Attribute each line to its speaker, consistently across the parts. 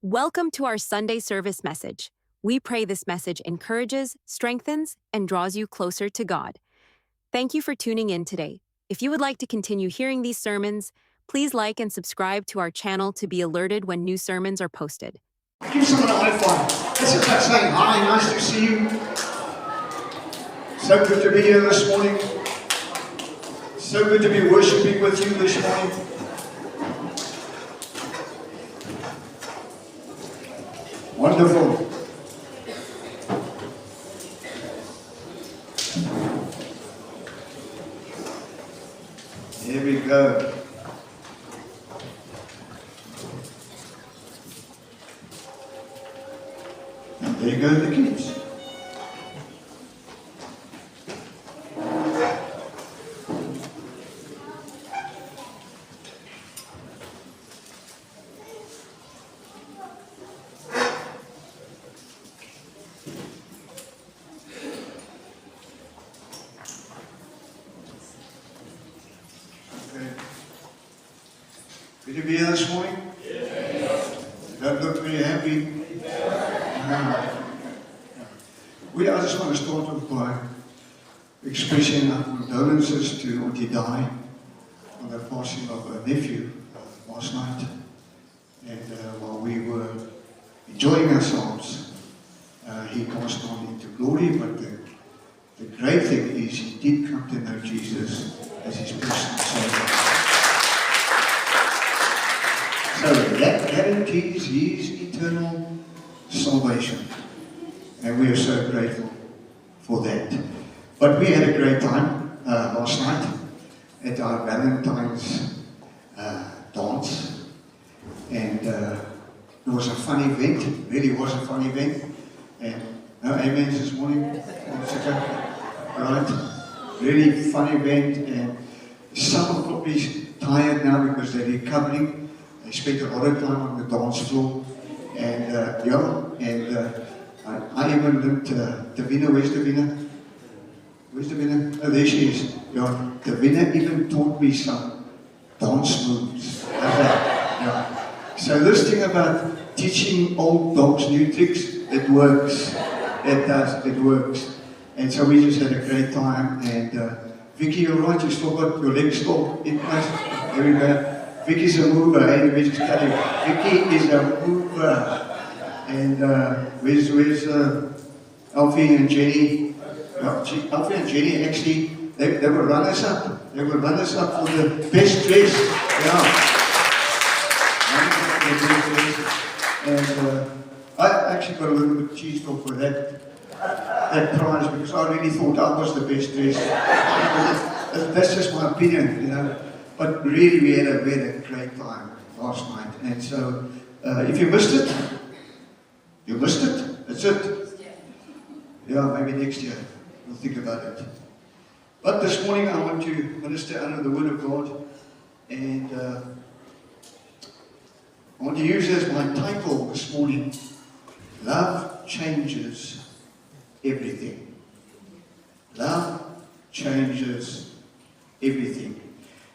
Speaker 1: Welcome to our Sunday service message. We pray this message encourages, strengthens, and draws you closer to God. Thank you for tuning in today. If you would like to continue hearing these sermons, please like and subscribe to our channel to be alerted when new sermons are posted.
Speaker 2: Give someone a high five. That's just like saying hi, nice to see you. So good to be here this morning. So good to be worshiping with you this morning. Wonderful. Here we go. And there go the kids. Good to be here this morning? Yes. You don't look very happy. I just want to start off by expressing our condolences to Auntie Di on the passing of her nephew last night. And while we were enjoying ourselves, he passed on into glory. But the great thing is he did come to know Jesus as his personal Savior. So that guarantees his eternal salvation. And we are so grateful for that. But we had a great time last night at our Valentine's dance. And it was a fun event. It really was a fun event. And no amens this morning. Right? Really fun event. And some are probably tired now because they're recovering. They spent a lot of time on the dance floor. And I even learned Davina. Where's Davina? Where's Davina? Oh, there she is. Yeah, Davina even taught me some dance moves. Yeah. So this thing about teaching old dogs new tricks, it works. It does. It works. And so we just had a great time. And Vicky, you're right. You still got your legs still in place. There we go. Vicky's a mover. Hey, let me just tell you. Vicky is a mover. And where's Alfie and Jenny? Alfie and Jenny actually, they were runners up. They were runners up for the best dress. Yeah. And I actually got a little bit cheesed off for that prize because I really thought I was the best dressed. That's just my opinion, you know. But really, we had a great time last night. And so, if you missed it, you missed it. That's it. Yeah, maybe next year we'll think about it. But this morning I want to minister under the Word of God, and I want to use as my title this morning: Love Changes Everything. Love changes everything.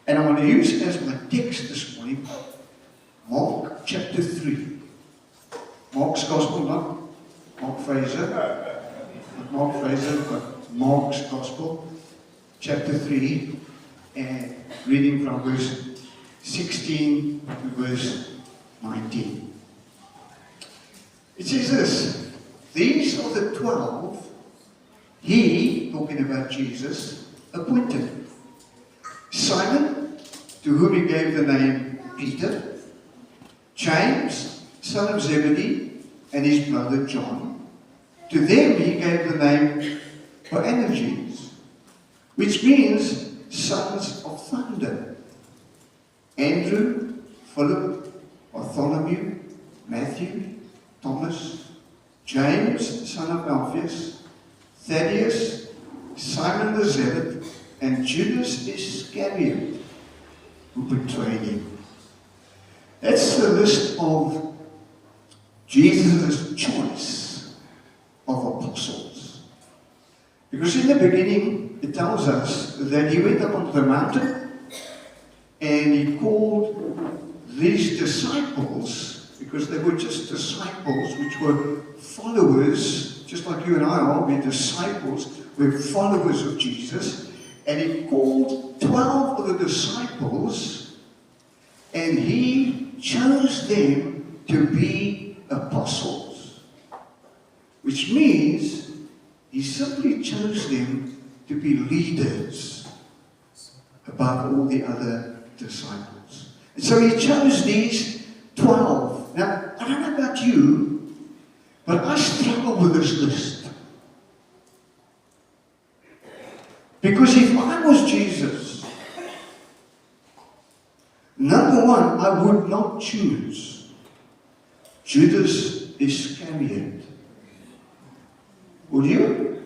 Speaker 2: And I want to use as my text this morning Mark chapter 3. Mark's Gospel, not Mark Fraser, but Mark's Gospel, chapter 3, and reading from verse 16 to verse 19. It says this: these are the 12 he, talking about Jesus, appointed. Simon, to whom he gave the name Peter, James, son of Zebedee, and his brother John. To them he gave the name Boanerges, which means sons of thunder. Andrew, Philip, Bartholomew, Matthew, Thomas, James, son of Alphaeus, Thaddeus, Simon the Zealot, and Judas Iscariot, who betrayed him. That's the list of Jesus' choice of apostles. Because in the beginning, it tells us that he went up onto the mountain and he called these disciples because they were just disciples, which were followers, just like you and I are. We're disciples, we're followers of Jesus. And he called 12 of the disciples, and he chose them to be apostles, which means he simply chose them to be leaders above all the other disciples. And so he chose these 12. Now, I don't know about you, but I struggle with this list. Because if I was Jesus, number one, I would not choose Judas Iscariot. Would you?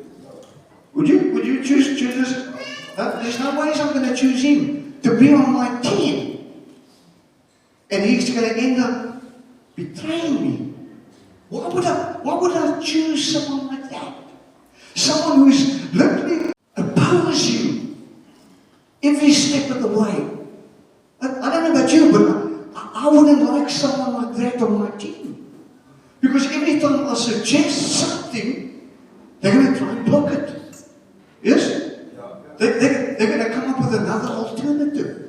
Speaker 2: Would you choose Judas? There's no ways I'm going to choose him to be on my team. And he's going to end up betraying me. Why would I choose someone like that? Someone who is literally oppose you every step of the way. I don't know about you, but I wouldn't like someone like that on my team. Because every time I suggest something, they're going to try and block it. Yes? They're going to come up with another alternative.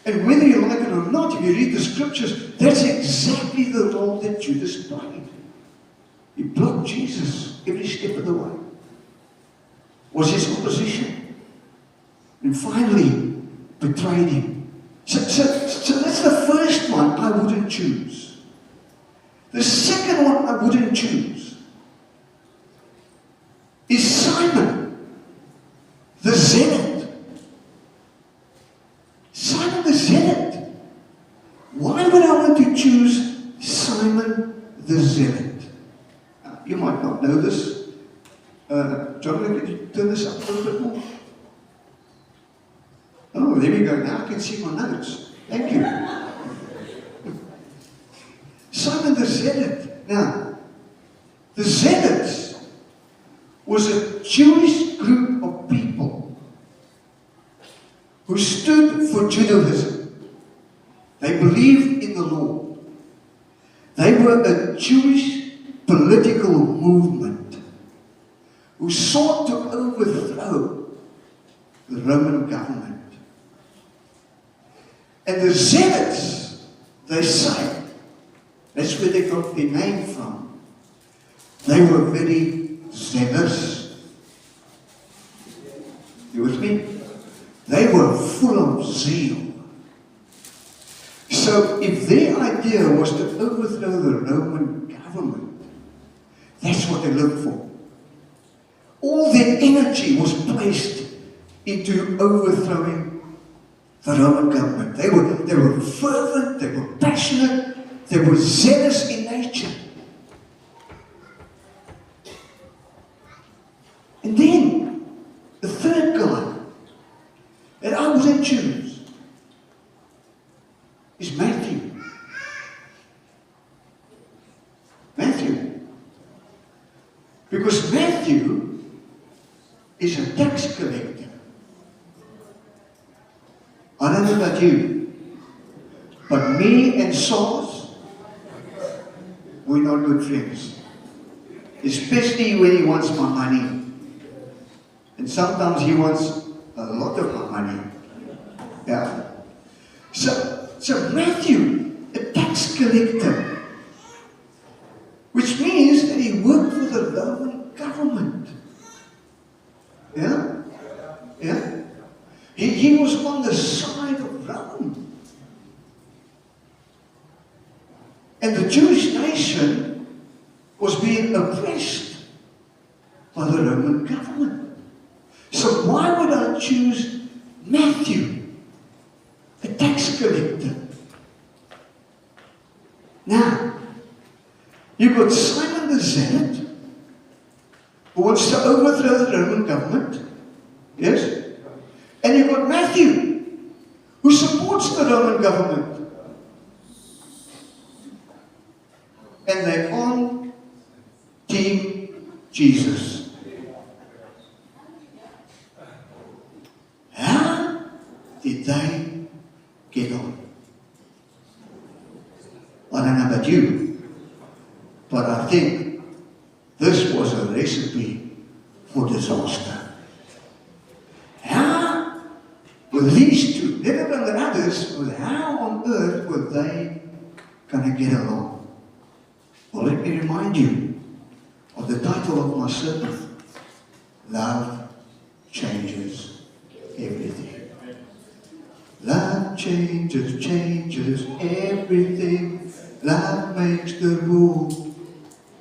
Speaker 2: And whether you like it or not, if you read the scriptures, that's exactly the role that Judas played. He blocked Jesus every step of the way. Was his opposition. And finally, betrayed him. So that's the first one I wouldn't choose. The second one I wouldn't choose is Simon, the Zealot. Simon the Zealot. Why would I want to choose Simon the Zealot? You might not know this. John, could you turn this up a little bit more? Oh, there we go. Now I can see my notes. Thank you. Simon the Zealot. Now, the Zealots was a Jewish group of people who stood for Judaism. They believed in the law. They were a Jewish political movement who sought to overthrow the Roman government. And the Zealots, they say, that's where they got their name from. They were very zealous. You with me? They were full of zeal. So if their idea was to overthrow the Roman government, that's what they looked for. All their energy was placed into overthrowing the Roman government. They were fervent, they were passionate, they were zealous in nature. And then, the third guy that I wouldn't choose is Matthew. Matthew. Because Matthew is a tax collector. I don't know about you, but me and Saul, we're not good friends. Especially when he wants my money. And sometimes he wants a lot of my money. Yeah. So Matthew, a tax collector, which means that he worked for the Roman government. Yeah? Yeah? He was on the side of Rome. And the Jewish nation was being oppressed by the Roman government. So why would I choose Matthew, a tax collector? Now, you've got Simon the Zealot, who wants to overthrow the Roman government. Yes? And you've got Matthew, who supports the Roman government. And they're on Team Jesus. How did they get on? I don't know But I think this was a recipe for disaster. How were these two, never than the others, how on earth were they going to get along? Well, let me remind you of the title of my sermon. Love changes everything. Love changes everything. Love makes the rule.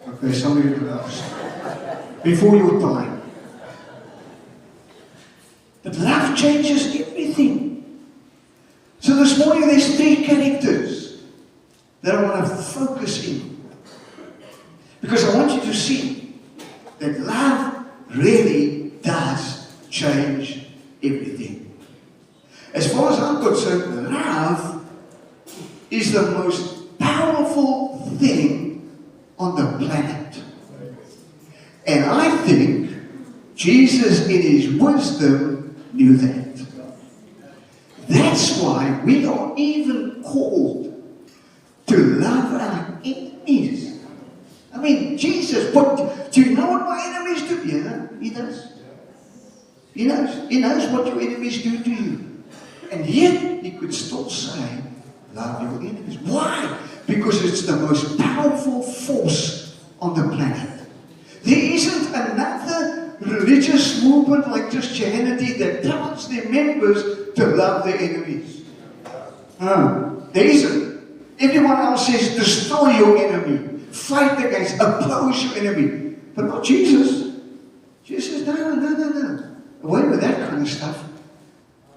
Speaker 2: Okay, some of you loves. Before your time. But love changes everything. So this morning there's three characters that I want to focus in. Because I want you to see that love really does change everything. As far as I'm concerned, love is the most powerful thing on the planet. And I think Jesus, in his wisdom, knew that. That's why we are even called to love our enemies. I mean, Jesus, do you know what my enemies do? Yeah, he does. He knows. He knows what your enemies do to you. And yet, he could still say, love your enemies. Why? Because it's the most powerful force on the planet. There isn't another religious movement like Christianity that tells their members to love their enemies. No, there isn't. Everyone else says, destroy your enemy. Fight against, oppose your enemy. But not Jesus. Jesus says, no. Away with that kind of stuff.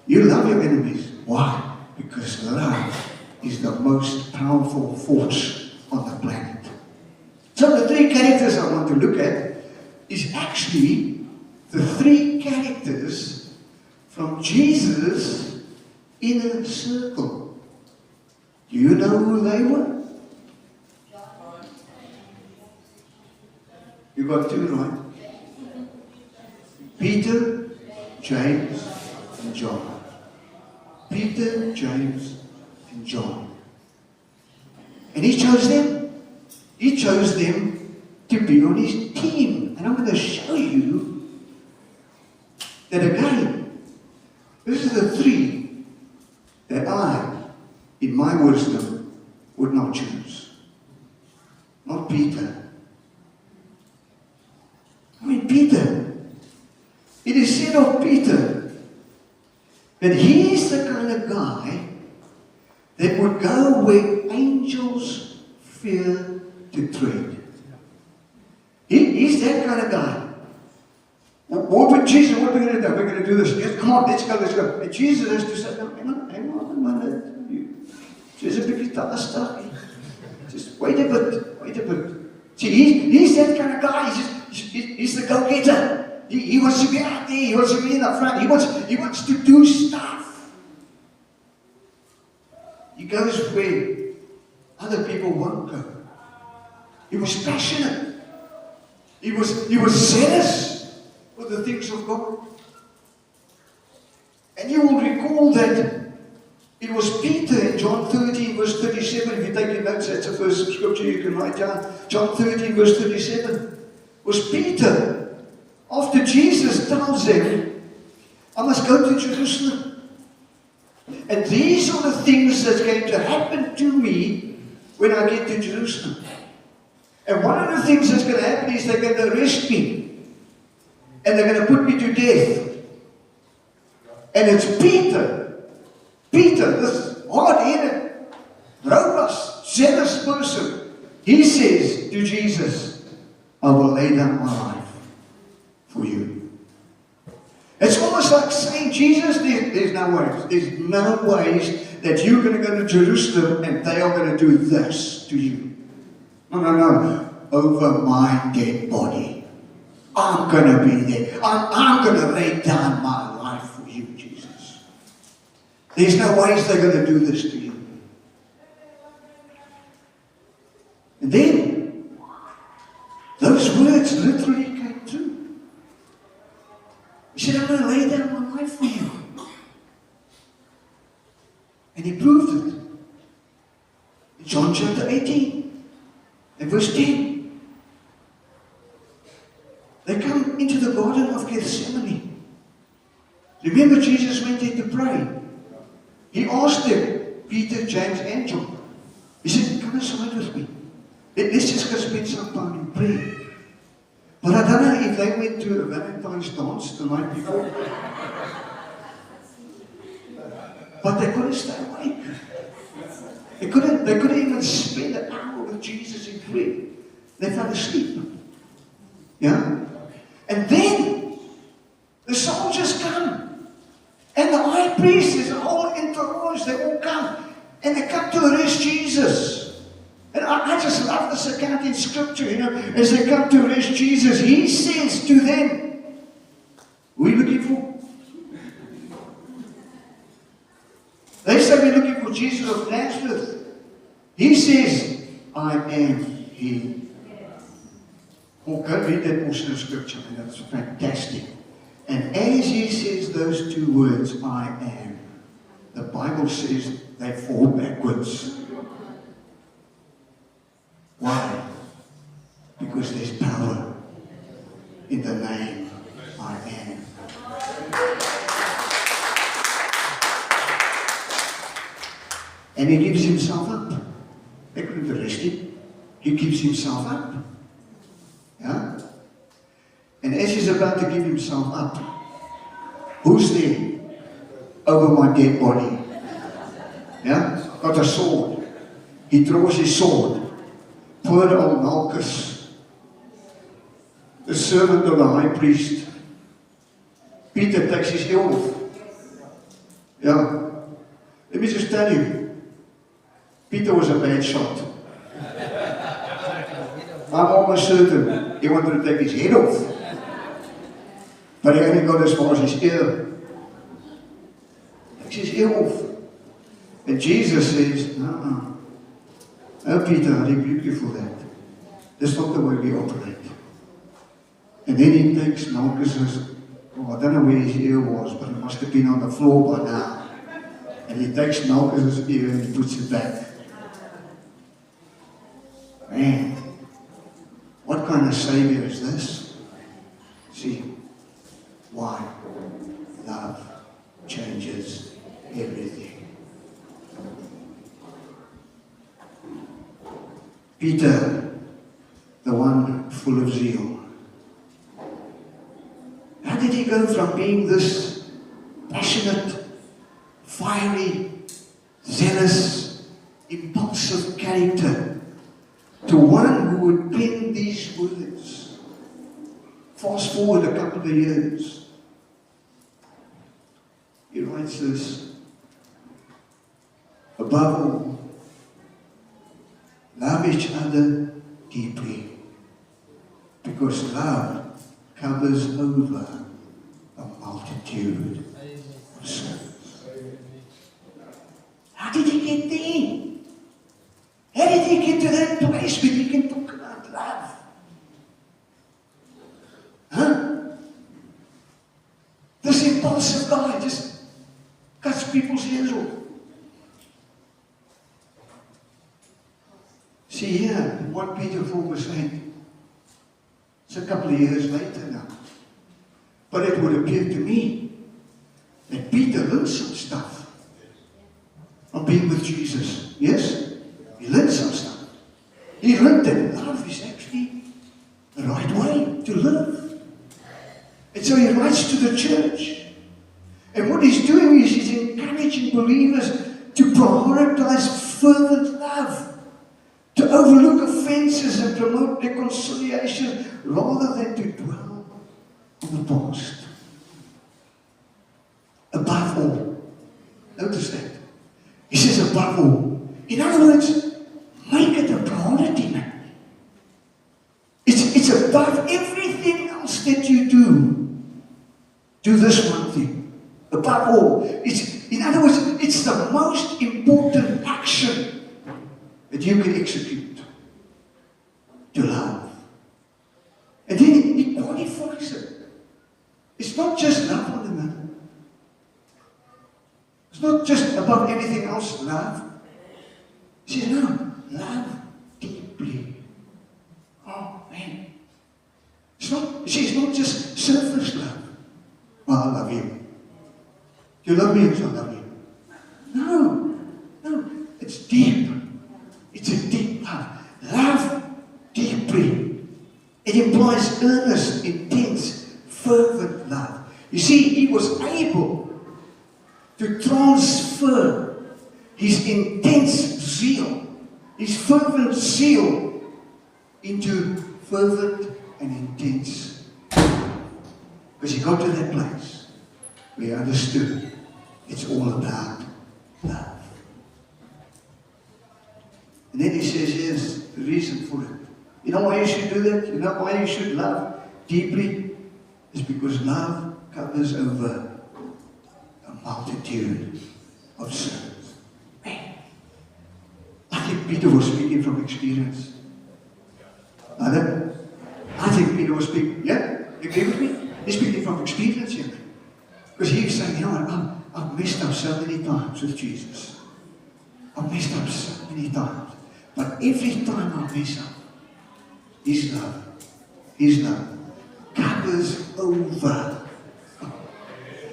Speaker 2: You love your enemies. Why? Because love is the most powerful force on the planet. So the three characters I want to look at is actually the three characters from Jesus' inner circle. Do you know who they were? You got two, right? Peter, James, and John. Peter, James, and John. And he chose them. He chose them to be on his team. And I'm going to show you that again, this is the three that I, in my wisdom, would not choose. Not Peter. I mean, Peter. It is said of Peter that he's the kind of guy that would go where angels fear to tread. He's that kind of guy. What would Jesus, what are we going to do? We're going to do this. Yes, come on, let's go. And Jesus has to say, no, hang on. Just a bit stuck. Just wait a bit. See, he's that kind of guy. He's the go-getter. He wants to be out there. He wants to be in the front. He wants to do stuff. He goes where other people won't go. He was passionate. He was zealous for the things of God. And you will recall that it was Peter in John 13 verse 37. If you take your notes, that's the first scripture you can write down. John 13 verse 37. Was Peter, after Jesus tells them, I must go to Jerusalem. And these are the things that's going to happen to me when I get to Jerusalem. And one of the things that's going to happen is they're going to arrest me. And they're going to put me to death. And it's Peter, this hard-headed, robust, zealous person. He says to Jesus, I will lay down my life for you. It's almost like saying, Jesus, there's no ways. There's no ways that you're going to go to Jerusalem and they are going to do this to you. No. Over my dead body. I'm going to be there. I'm going to lay down my life for you, Jesus. There's no ways they're going to do this to you. And then, those words literally came true. He said, I'm going to lay down my life for you. And he proved it. In John chapter 18 and verse 10. They come into the Garden of Gethsemane. Remember, Jesus went there to pray. He asked them, Peter, James, and John. He said, come aside with me. Let's just go spend some time in prayer. But I don't know if they went to a Valentine's dance the night before. But they couldn't stay awake. They couldn't even spend an hour with Jesus in prayer. They fell asleep. Yeah? And then the soldiers come. And the high priest, there's a whole entourage, they all come. And they come to arrest Jesus. And I just love this account in Scripture, as they come to arrest Jesus, he says to them, who are you looking for? They say we're looking for Jesus of Nazareth. He says, I am he. Oh, go read that portion of Scripture, and that's fantastic. And as he says those two words, I am, the Bible says they fall backwards. Why? Because there's power in the name I am. And he gives himself up. They couldn't arrest him. He gives himself up. Yeah? And as he's about to give himself up, who's there? Over my dead body. Yeah? Got a sword. He draws his sword. Poor old Malchus, the servant of the high priest. Peter takes his ear off. Yeah. Let me just tell you, Peter was a bad shot. I'm almost certain he wanted to take his head off. But he only got as far as his ear. Takes his ear off. And Jesus says, Oh, Peter, I rebuke you for that. That's not the way we operate. And then he takes Malchus's, I don't know where his ear was, but it must have been on the floor by now. And he takes Malchus's ear and he puts it back. Man, what kind of Savior is this? See, why? Love changes everything. Peter, the one full of zeal. How did he go from being this passionate, fiery, zealous, impulsive character to one who would pen these words? Fast forward a couple of years. He writes this: above all, love each other deeply, because love covers over a multitude of sins. How did he get there? How did he get to that place where he can talk about love? Huh? This impulsive guy just cuts people's ears off. See here, what Peter 4 was saying. It's a couple of years later now. But it would appear to me that Peter learned some stuff from being with Jesus. Yes? He learned some stuff. He learned that love is actually the right way to live. And so he writes to the church. And what he's doing is he's encouraging believers to prioritize fervent love, to overlook offenses and promote reconciliation rather than to dwell on the past. Above all, notice that. He says above all. In other words, make it a priority, man. It's above everything else that you do. Do this one thing. Above all. In other words, it's the most important action that you can execute. To love. And then he qualifies it. It's not just love one another. It's not just above anything else, love. He says, no, love deeply. Oh, man. It's see, it's not just surface love. Well, I love you. Do you love me as I love you? No. It's deep. It's a deep love. Love deeply. It implies earnest, intense, fervent love. You see, he was able to transfer his intense zeal, his fervent zeal, into fervent and intense. Because he got to that place where he understood it's all about love. And then he says, here's the reason for it. You know why you should do that? You know why you should love deeply? It's because love covers over a multitude of sins. Man, I think Peter was speaking from experience. I think Peter was speaking, yeah? You agree with me? He's speaking from experience here. Because he was saying, you know, I've messed up so many times with Jesus. I've messed up so many times. But every time I mess up, His love covers over.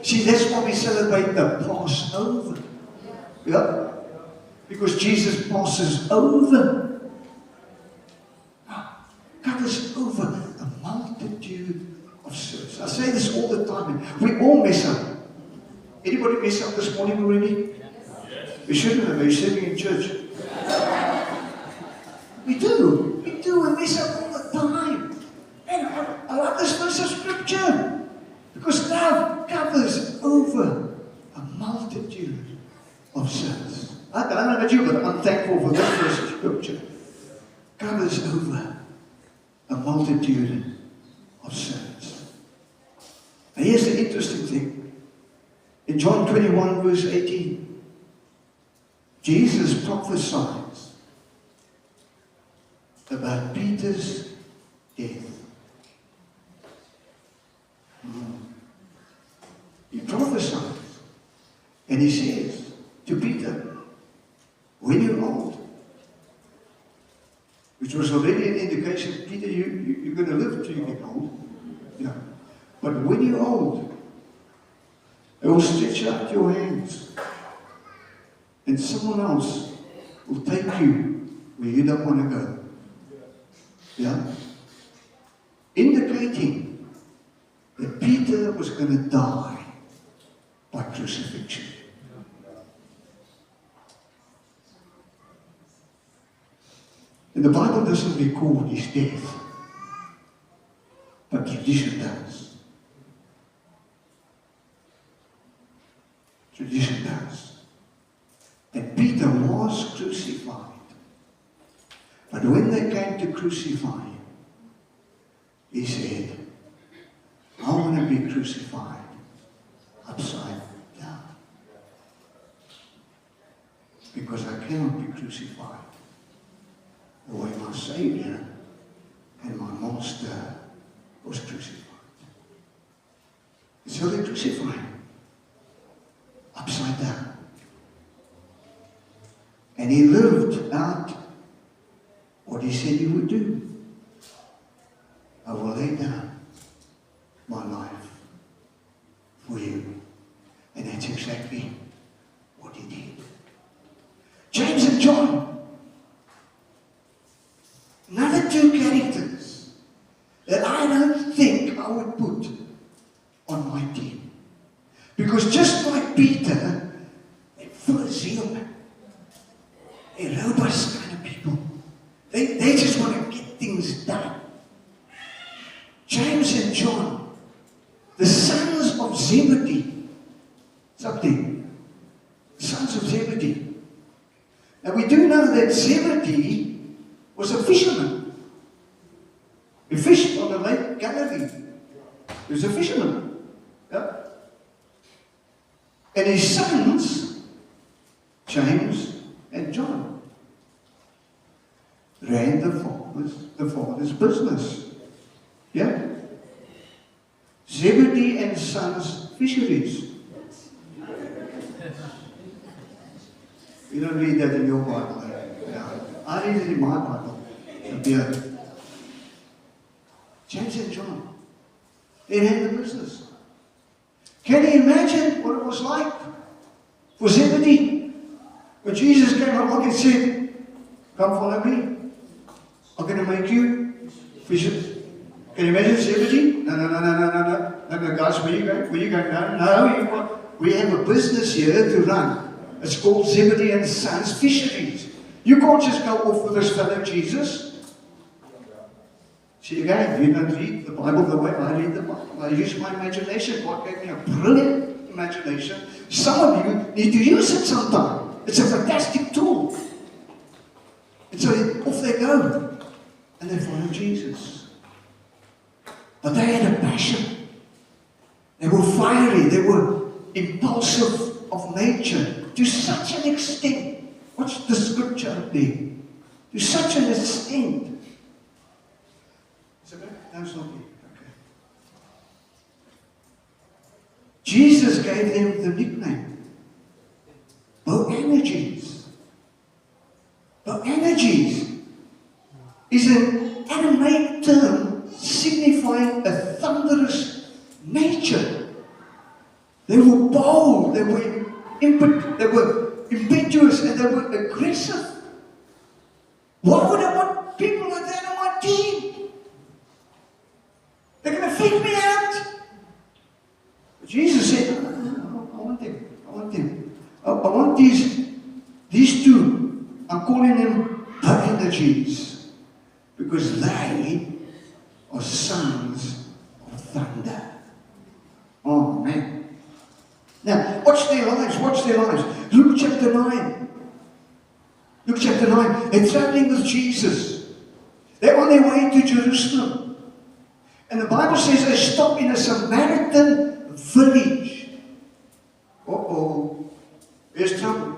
Speaker 2: See, that's why we celebrate the Passover. Yeah? Because Jesus passes over. Covers over a multitude of sins. I say this all the time. We all mess up. Anybody mess up this morning already? We shouldn't have. You're sitting in church. We do. We mess up all the time. And I love this verse of scripture. Because love covers over a multitude of sins. I don't know about you, but I'm thankful for this verse of scripture. Covers over a multitude of sins. And here's the interesting thing. In John 21 verse 18, Jesus prophesies about Peter's death. He prophesies and he says to Peter, when you're old, which was already an indication, Peter, you're going to live till you get old. Yeah. But when you're old, I will stretch out your hands and someone else will take you where you don't want to go. Yeah? Indicating that Peter was going to die by crucifixion. And the Bible doesn't record his death, but tradition does. Tradition does. And Peter was crucified. But when they came to crucify him, he said, I want to be crucified upside down. Because I cannot be crucified the way my Savior and my Master was crucified. And so they crucified him upside down. And he lived out what he said he would do. I will lay down my life for you. And that's exactly what he did. James and John, another two characters that I don't think I would put on my team. Because just like Peter, they're full of zeal. They're robust kind of people. They just want to get things done. James and John, the sons of Zebedee. Something. Sons of Zebedee. Now we do know that Zebedee was a fisherman. He fished on the Lake Galilee. He was a fisherman. Yeah? And his sons, James and John, ran the father's business. Yeah? Zebedee and Sons Fisheries. You don't read that in your Bible. Yeah. I read it in my Bible. Yeah. James and John. They ran the business. Can you imagine what it was like for Zebedee? When Jesus came along and said, come follow me. I'm going to make you fishers. Can you imagine Zebedee? No, guys, where you going? Where you going? No, we have a business here to run. It's called Zebedee and Sons Fisheries. You can't just go off with this fellow Jesus. See again, you don't read the Bible the way I read the Bible. I use my imagination. God gave me a brilliant imagination. Some of you need to use it sometime. It's a fantastic tool. And so off they go. And they follow Jesus. But they had a passion. They were fiery. They were impulsive of nature. To such an extent. What's the scripture up there? To such an extent. Is it back? No, it's not there. Okay. Jesus gave them the nickname Boanerges. Boanerges is an Aramaic term signifying a thunderous nature. They were bold, they were impetuous, and they were aggressive. Why would I want people like that on my team? They're going to freak me out. But Jesus said, no, I want them. I want them. I want these two. I'm calling them Boanerges because they are sons of thunder. Oh, man. Now, watch their lives, watch their lives. Luke chapter 9. Luke chapter 9. They're traveling with Jesus. They're on their way to Jerusalem. And the Bible says they stop in a Samaritan village. Uh-oh. There's trouble.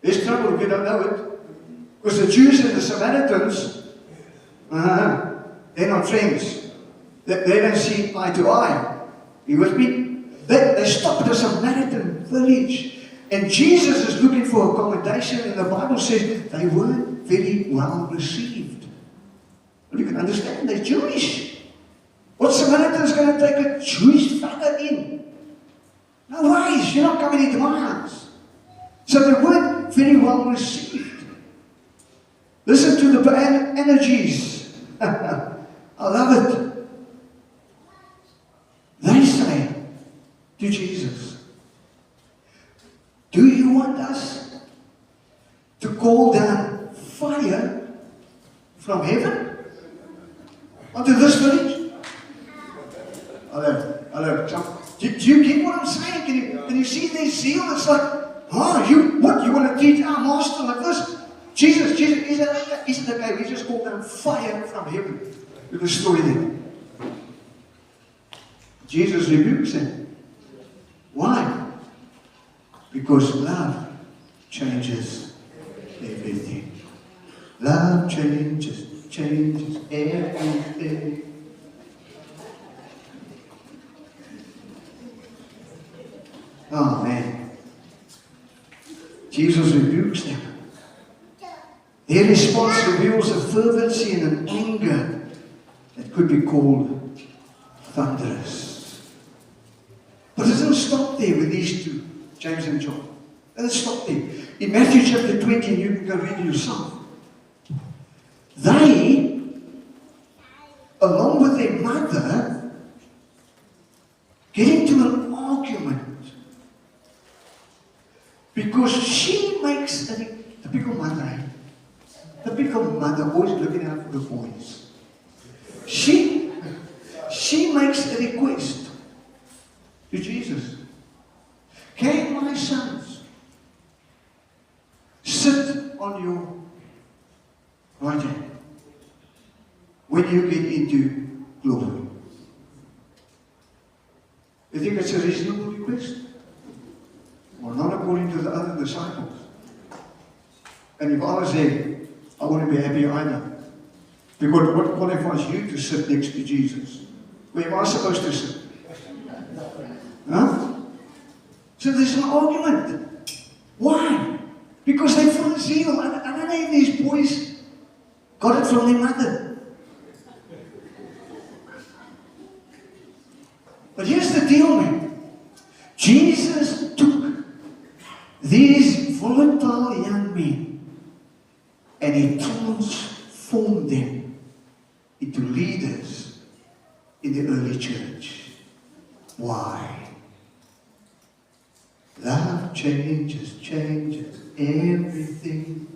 Speaker 2: There's trouble if you don't know it. Because the Jews and the Samaritans, they're not friends. They don't see eye to eye. You with me? They stopped at a Samaritan village. And Jesus is looking for accommodation. And the Bible says they weren't very well received. Well, you can understand, they're Jewish. What Samaritan is going to take a Jewish fella in? No ways, you're not coming into my house. So they weren't very well received. Listen to the Boanerges. I love it. They say to Jesus, do you want us to call down fire from heaven onto this village? Hello. Do you get what I'm saying? Can you see their zeal? It's like, you want to teach our master like this? Jesus, isn't it okay? We just call down fire from heaven. Look at the story there. Jesus rebukes them. Why? Because love changes everything. Love changes everything. Oh man. Jesus rebukes them. Their response reveals a fervency and an anger that could be called thunderous. But it doesn't stop there with these two, James and John. It doesn't stop there. In Matthew chapter 20, you can go read it yourself. They, along with their mother, get into an argument because she makes a typical mother. Typical mother, always looking out for the boys. She makes a request to Jesus. Can my sons sit on your right hand when you get into glory? You think it's a reasonable request? Well, not according to the other disciples. And if I was there, I wouldn't be happy either. Because what qualifies you to sit next to Jesus? Where am I supposed to sit? Huh? So there's an argument. Why? Because they're full of zeal. And I don't know if these boys got it from their mother. the deal, man. Jesus took these volatile young men and He transformed them into leaders in the early church. Why? Love changes everything.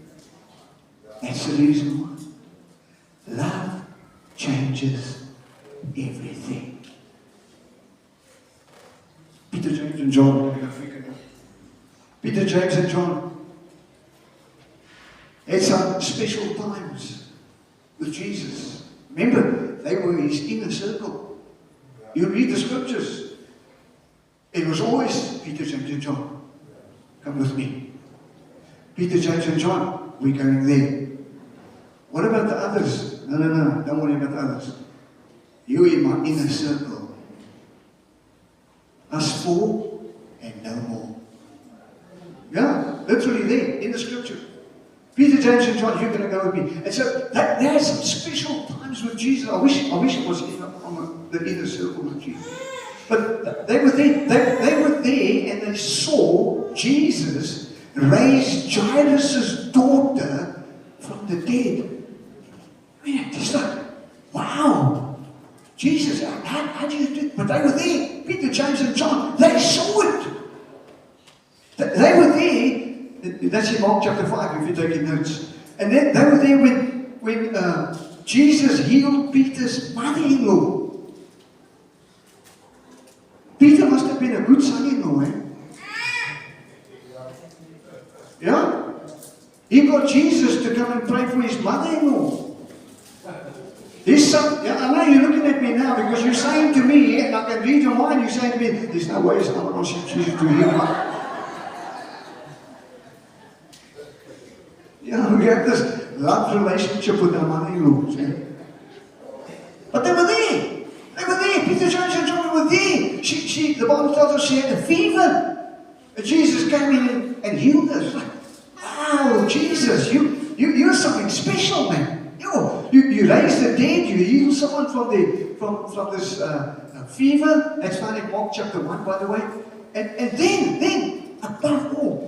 Speaker 2: That's the reason why. Love changes everything. Peter, James, and John. Peter, James, and John had some special times with Jesus. Remember, they were His inner circle. You read the scriptures. It was always Peter, James, and John. Come with me. Peter, James, and John. We're going there. What about the others? No. Don't worry about the others. You're in my inner circle. Us four and no more. Yeah, literally there in the scripture. Peter, James, and John, you're going to go with me. And so there's some special times with Jesus. I wish it was on the inner circle with Jesus. But they were there. They were there, and they saw Jesus raise Jairus' daughter from the dead. I mean, it's like, wow, Jesus, how do you do it? But they were there. Peter, James, and John, they saw it. They were there. That's in Mark chapter 5, if you're taking notes. And then they were there when Jesus healed Peter's mother-in-law. Peter must have been a good son-in-law, eh? Yeah? He got Jesus to come and pray for his mother-in-law. His son, yeah, I know you're looking at me now because you're saying to me, and I can read your mind, you're saying to me, there's no way someone else should choose to heal my. You know, we have this love relationship with our mother-in-laws. Eh? But they were there. They were there. Peter, James, and John were there. The Bible tells us she had a fever. And Jesus came in and healed her. It's like, wow, Jesus, you're something special, man. You raise the dead. You heal someone from this fever. That's found in Mark chapter 1, by the way. And then, above all,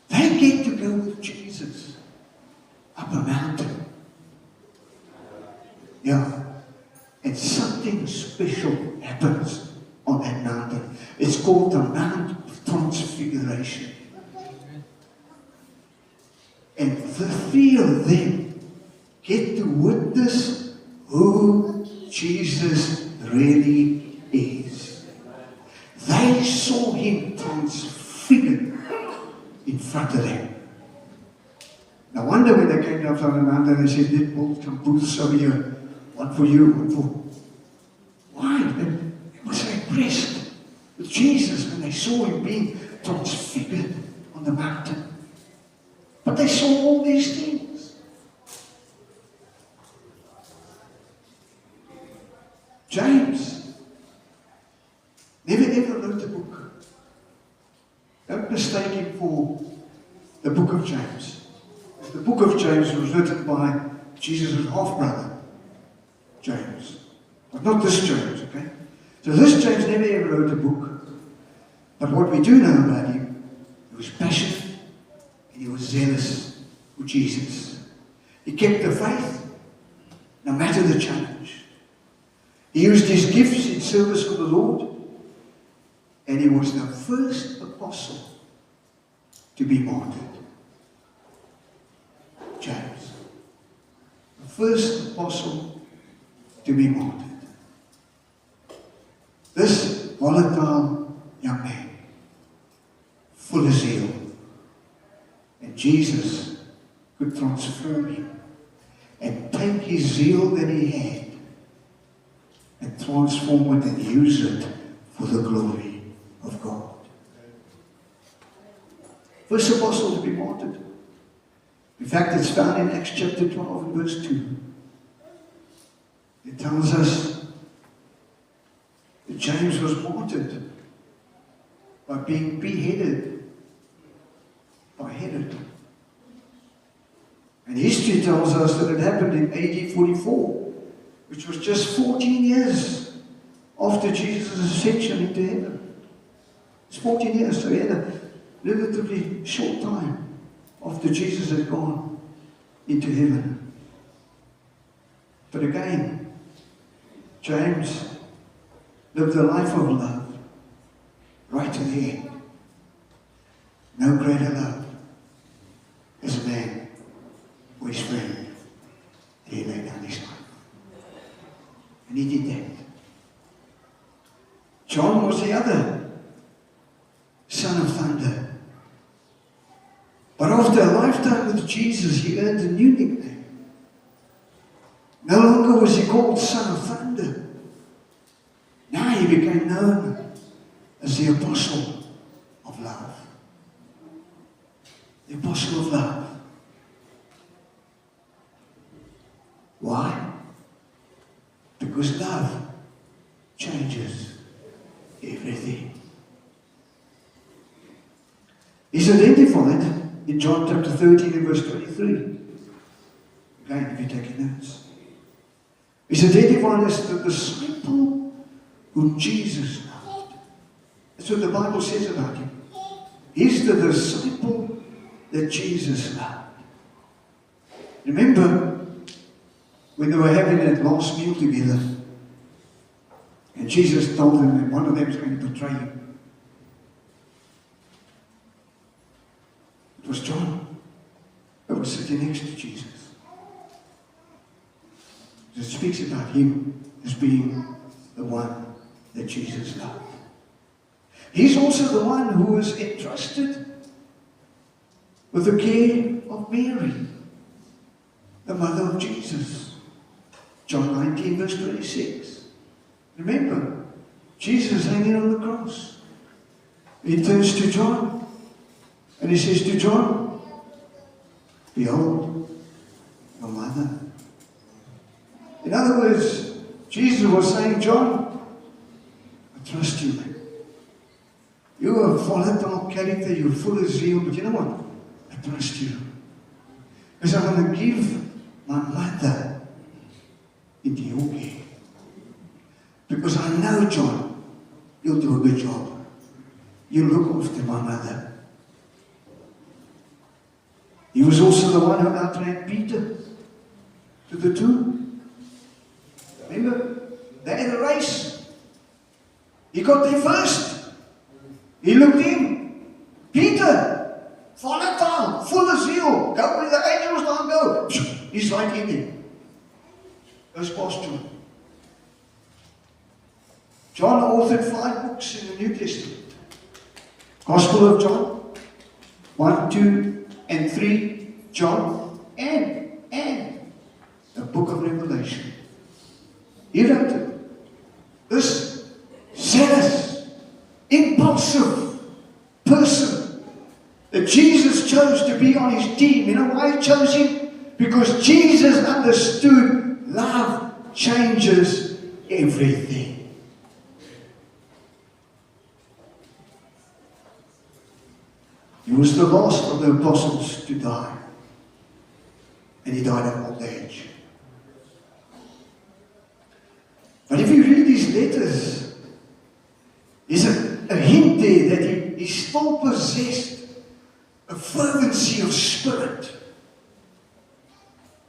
Speaker 2: they get to go with Jesus up a mountain. Yeah. And something special happens on that mountain. It's called the Mount of Transfiguration. And the three of them get to witness who Jesus really is. They saw Him transfigured in front of them. No wonder when they came down from the mountain, they said, "Let's build some booths over here. One for you, one for." Why? They were so impressed with Jesus when they saw Him being transfigured on the mountain. But they saw all these things. James never ever wrote a book. Don't mistake him for the book of James. The book of James was written by Jesus' half-brother, James. But not this James, okay? So this James never ever wrote a book. But what we do know about him, he was passionate and he was zealous for Jesus. He kept the faith, no matter the challenge. He used his gifts in service for the Lord. And he was the first apostle to be martyred. James. The first apostle to be martyred. This volatile young man, full of zeal. And Jesus could transform him and take his zeal that he had and transform it and use it for the glory of God. First apostle to be martyred. In fact, it's found in Acts chapter 12 and verse 2. It tells us that James was martyred by being beheaded by Herod. And history tells us that it happened in AD 44, which was just 14 years after Jesus' ascension into heaven. It's 14 years, so he had a relatively short time after Jesus had gone into heaven. But again, James lived a life of love right to the end. No greater love as a man or his friend, and he laid down his life. And he did that. John was the other son of thunder. But after a lifetime with Jesus, he earned a new nickname. No longer was he called Son of Thunder. Now he became known as the Apostle of Love. The Apostle of Love. Why? Because love changes everything. He's identified in John chapter 13 and verse 23. Again, if you're taking notes. He's identified as the disciple whom Jesus loved. That's what the Bible says about him. He's the disciple that Jesus loved. Remember when they were having that last meal together, and Jesus told them that one of them is going to betray him. It was John that was sitting next to Jesus. It speaks about him as being the one that Jesus loved. He's also the one who was entrusted with the care of Mary, the mother of Jesus. John 19 verse 26. Remember, Jesus hanging on the cross. He turns to John and he says to John, "Behold, your mother." In other words, Jesus was saying, John, I trust you, man. You're a volatile character, you're full of zeal, but you know what? I trust you. Because I'm going to give my mother into your care. Because I know, John, you'll do a good job. You look after my mother. He was also the one who outran Peter to the tomb. Remember, they had a race. He got there first. He looked in. Peter, volatile, full of zeal. Go where the angels don't go. He's right in there. Goes past John. John authored 5 books in the New Testament. Gospel of John, 1, 2, and 3, John, and the book of Revelation. He wrote it. This zealous, impulsive person that Jesus chose to be on his team. You know why he chose him? Because Jesus understood love changes everything. He was the last of the apostles to die. And he died of old age. But if you read his letters, there's a hint there that he still possessed a fervency of spirit.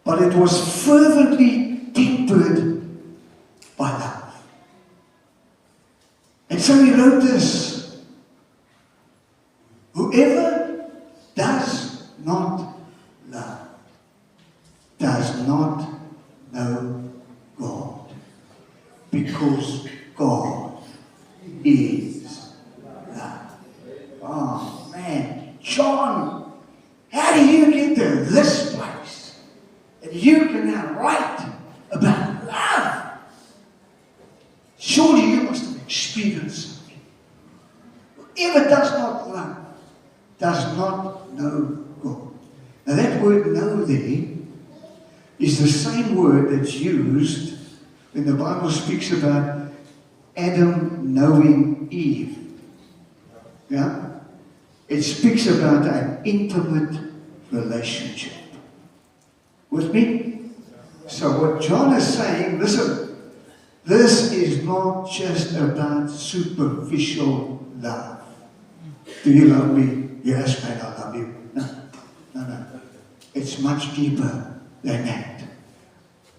Speaker 2: But it was fervently tempered by love. And so he wrote this: whoever does not love does not know God. Because God is love. Oh man, John, how do you get to this place that you can now write about love? Surely you must have experienced something. Whoever does not love does not know God. Now that word "know" there is the same word that's used when the Bible speaks about Adam knowing Eve. Yeah? It speaks about an intimate relationship. With me? So what John is saying, listen, This is not just about superficial love. Do you love me? Yes, man, I love you. No, no, no. It's much deeper than that.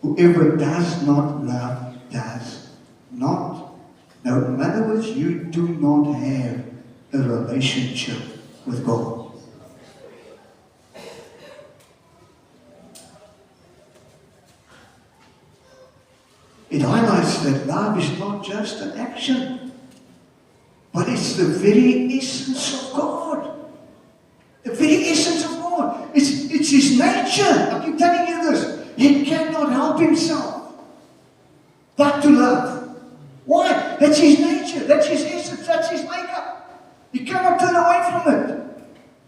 Speaker 2: Whoever does not love does not. Now, in other words, you do not have a relationship with God. It highlights that love is not just an action, but it's the very essence of God. The very essence of God. It's His nature. I keep telling you this. He cannot help Himself but to love. Why? That's His nature. That's His essence. That's His makeup. He cannot turn away from it.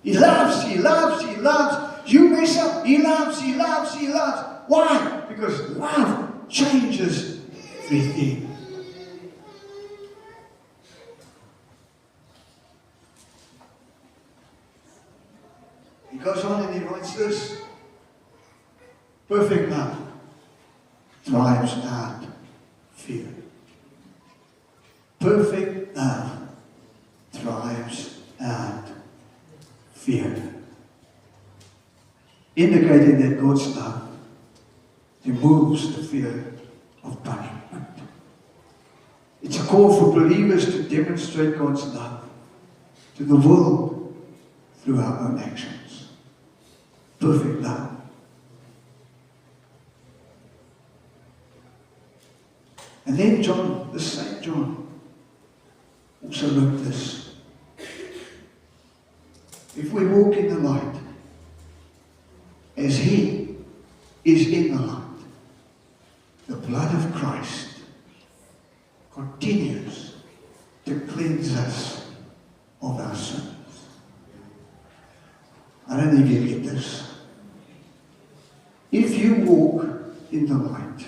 Speaker 2: He loves, He loves, He loves. You mess up, He loves, He loves, He loves. Why? Because love changes everything. He goes on and he writes this. Perfect love drives out fear. Perfect love drives out fear. Indicating that God's love removes the fear of punishment. It's a call for believers to demonstrate God's love to the world through our own actions. Perfect love. And then John, the same John, also wrote this. If we walk in the light, as He is in the light, the blood of Christ continues to cleanse us of our sins. I don't think you get this. If you walk in the light,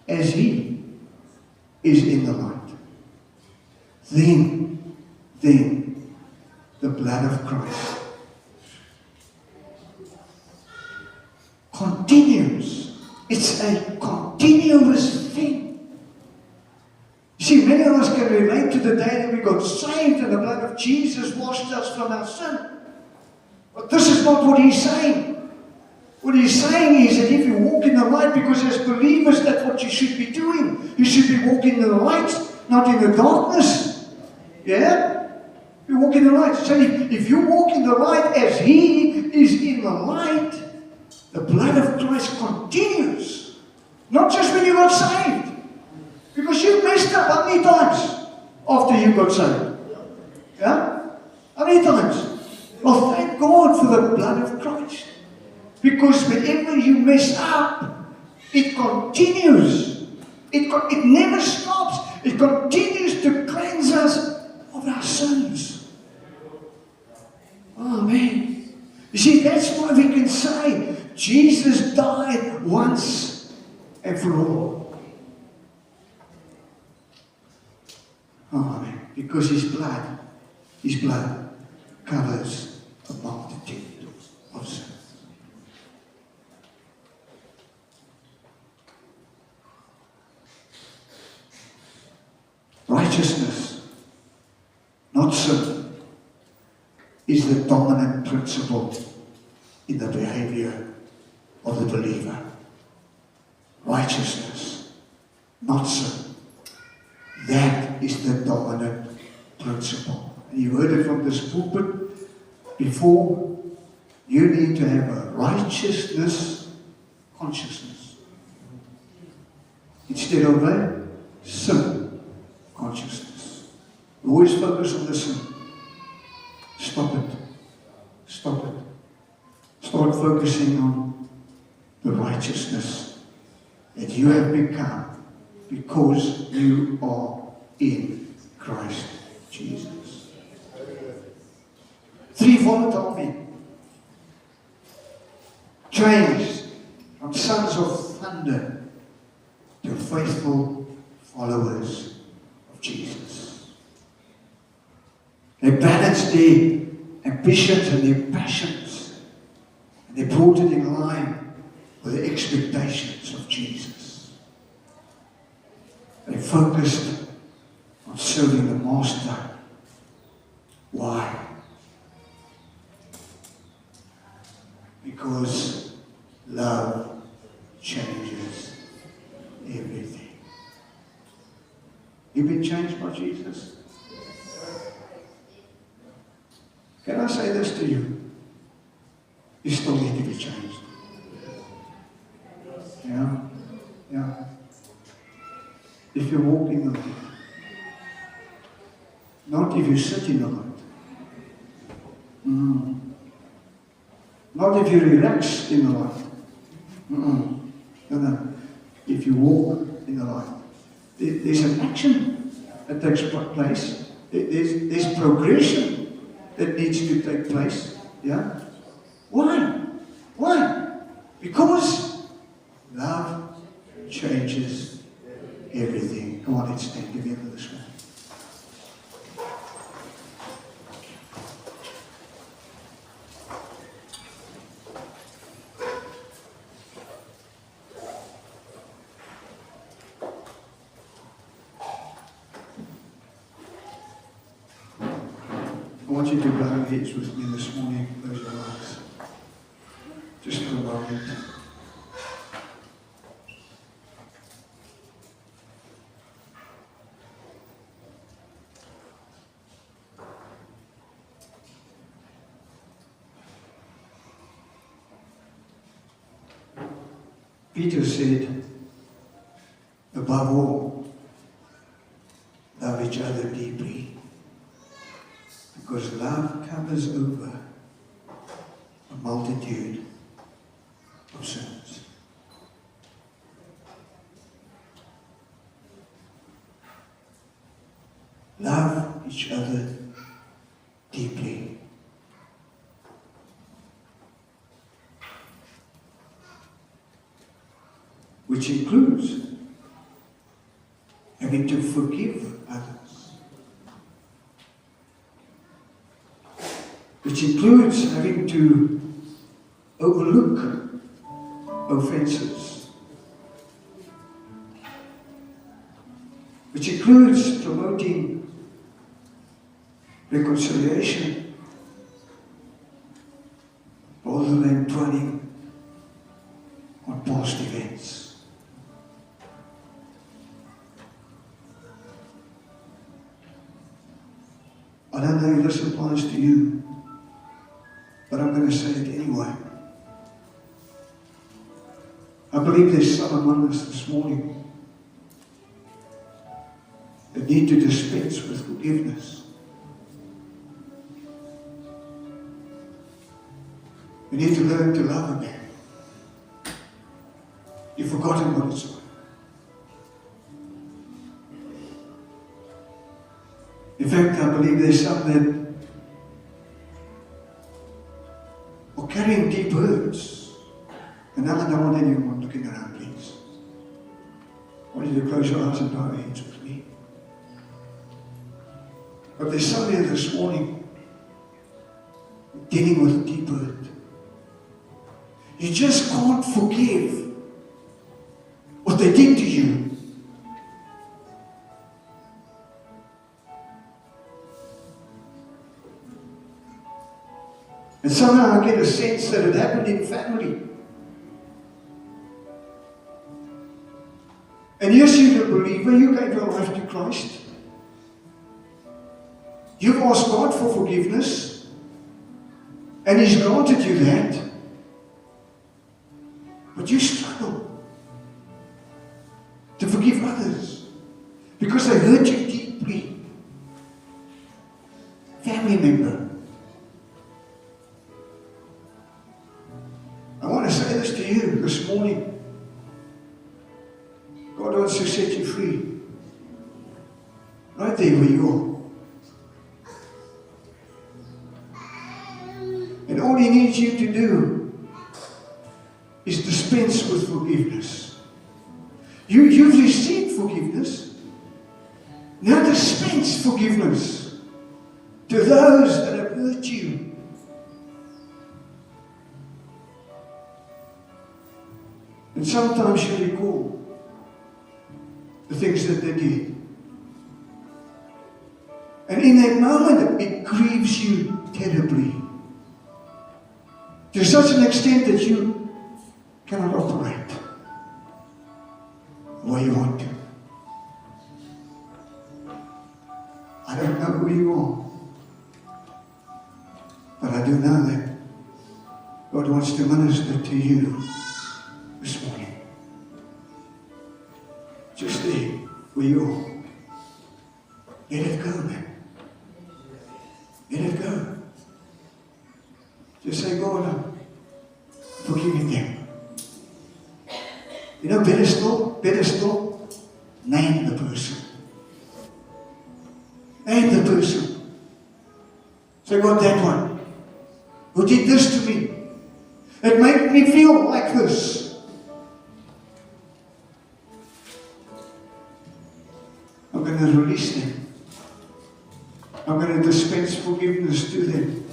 Speaker 2: as He is in the light, then the blood of Christ continues. It's a continuous thing. You see, many of us can relate to the day that we got saved and the blood of Jesus washed us from our sin. But this is not what He's saying. What He's saying is that if you walk in the light, because as believers, that's what you should be doing. You should be walking in the light, not in the darkness. Yeah? You walk in the light. So if you walk in the light as He is in the light, the blood of Christ continues. Not just when you got saved. Because you messed up how many times after you got saved? Yeah? How many times? Well, thank God for the blood of Christ. Because whenever you mess up, it continues. It never stops. It continues to cleanse us of our sins. Oh, man. You see, that's why we can say Jesus died once and for all. Oh, man. Because His blood covers a multitude of sins. Righteousness, not sin, is the dominant principle in the behavior of the believer. Righteousness, not sin. That is the dominant principle. And you heard it from this pulpit before. You need to have a righteousness consciousness instead of a sin consciousness. We always focus on the sin. Stop it. Stop it. Start focusing on the righteousness that you have become because you are in Christ Jesus. 3 volatile men changed from sons of thunder to faithful followers of Jesus. They balanced their ambitions and their passions, and they brought it in line with the expectations of Jesus. focused on serving the Master. Why? Because love changes everything. You've been changed by Jesus? Can I say this to you? You still need to be changed. Yeah? Yeah. If you walk in the light, not if you sit in the light. Not if you relax in the light. No, no. If you walk in the light, there's an action that takes place. There's progression that needs to take place. Yeah? Why? Why? Because love changes everything. Come on, let's stand together this morning. I want you to bow your heads with me this morning, close your eyes. Just for a moment. Peter said, above all, love each other deeply, because love covers over a multitude of sins. Love each other deeply. Which includes having to forgive others. Which includes having to overlook offenses. Which includes promoting reconciliation rather than dwelling on past events. I don't know if this applies to you, but I'm going to say it anyway. I believe there's some among us this morning that need to dispense with forgiveness. We need to learn to love again. You've forgotten what it's like. In fact, I believe there's some that are carrying deep hurts. And now I don't want anyone looking around, please. I want you to close your eyes and bow your heads with me. But there's some here this morning dealing with deep hurt. You just can't forgive what they did to you. And somehow I get a sense that it happened in family. And yes, you're a believer, you gave your life to Christ. You've asked God for forgiveness, and He's granted you that. But you struggle to forgive others because they hurt you deeply. Family member. I want to say this to you this morning. God wants to set you free. Right there where you are. And all He needs you to do is dispense with forgiveness. You've received forgiveness. Now dispense forgiveness to those that have hurt you. And sometimes you recall the things that they did. And in that moment, it grieves you terribly. To such an extent that you cannot operate the way you want to. I don't know who you are, but I do know that God wants to minister to you this morning. Just there where you are. Let it go, man. Let it go. Just say, God, I'm forgiving them. You know, better still, name the person. Name the person. Say, God, that one who did this to me, it made me feel like this. I'm going to release them. I'm going to dispense forgiveness to them.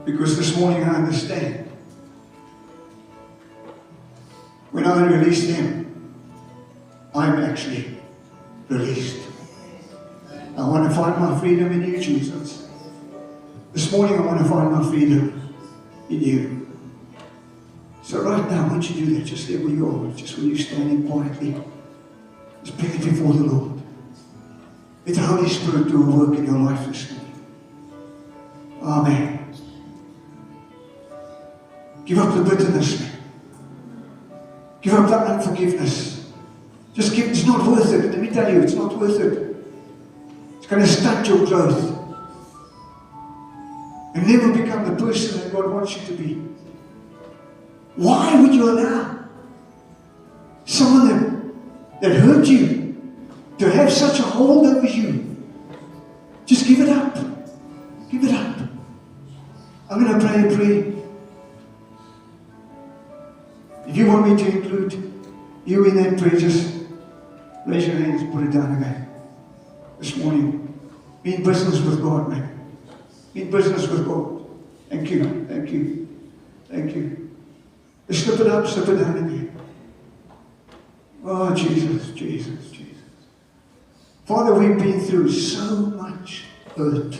Speaker 2: Because this morning I understand. When I release them, I'm actually released. I want to find my freedom in you, Jesus. This morning I want to find my freedom in you. So right now, once you do that, just there where you are, just where you're standing quietly, just bring it before the Lord. Let the Holy Spirit do a work in your life this morning. Amen. Give up the bitterness, man. Give up that unforgiveness. Just give, it's not worth it. Let me tell you, it's not worth it. It's going to stunt your growth. And never become the person that God wants you to be. Why would you allow someone that hurt you to have such a hold over you? Just give it up. Give it up. I'm going to pray a prayer. If you want me to include you in that prayer, just raise your hands, put it down again. This morning, be in business with God, man. Be in business with God. Thank you, thank you, thank you. Just slip it up, slip it down again. Oh, Jesus, Jesus, Jesus. Father, we've been through so much hurt.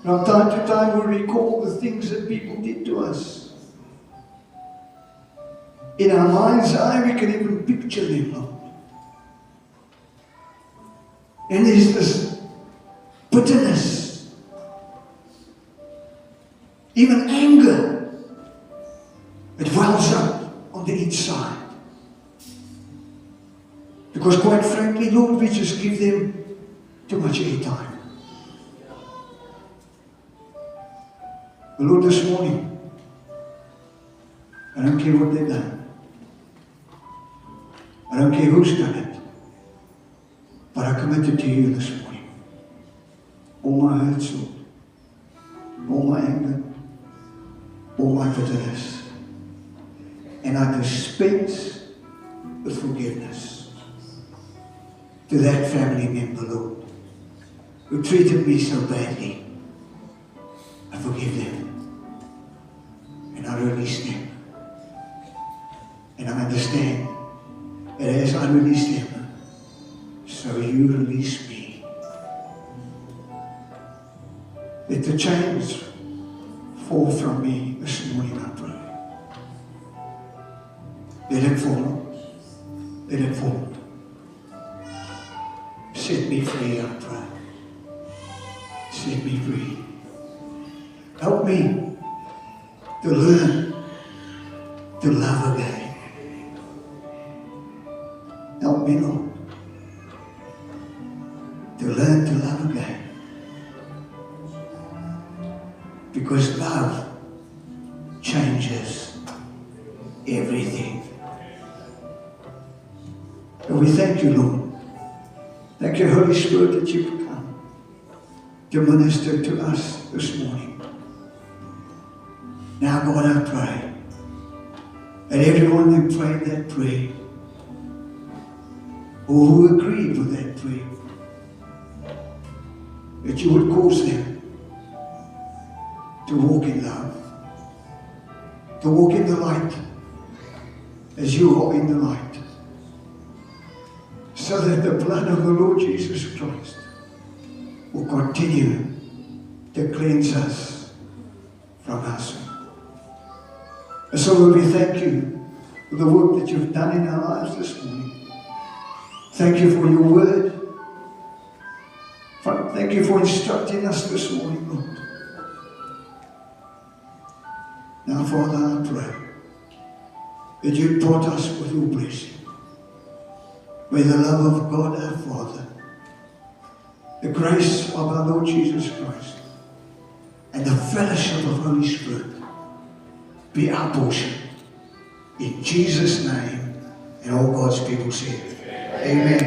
Speaker 2: From time to time we recall the things that people did to us. In our mind's eye we can even picture them, Lord. And there's this bitterness, even anger that wells up on the inside. Because quite frankly, Lord, we just give them too much airtime. But Lord, this morning, I don't care what they've done. I don't care who's done it. But I commit it to you this morning. All my hurts, Lord. All my anger. All my bitterness. And I dispense with forgiveness to that family member, Lord, who treated me so badly. I forgive them. And I release them. And I understand that as I release them, so you release me. Let the chains fall from me this morning, I pray. Let it fall. Let it fall. Set me free, I pray. Set me free. Help me to learn to love again. Help me, Lord, to learn to love again. Because love changes everything. And we thank you, Lord. Thank you, Holy Spirit, that you come to minister to us this morning. Now, God, I pray that everyone that prayed that prayer, or who agreed with that prayer, that you would cause them to walk in love, to walk in the light as you are in the light, so that the blood of the Lord Jesus Christ will continue to cleanse us from our sin. And so Lord, we thank you for the work that you've done in our lives this morning. Thank you for your word. Thank you for instructing us this morning, Lord. Now, Father, I pray that you brought us with your blessing. May the love of God our Father, the grace of our Lord Jesus Christ, and the fellowship of Holy Spirit be our portion. In Jesus' name, and all God's people say, Amen.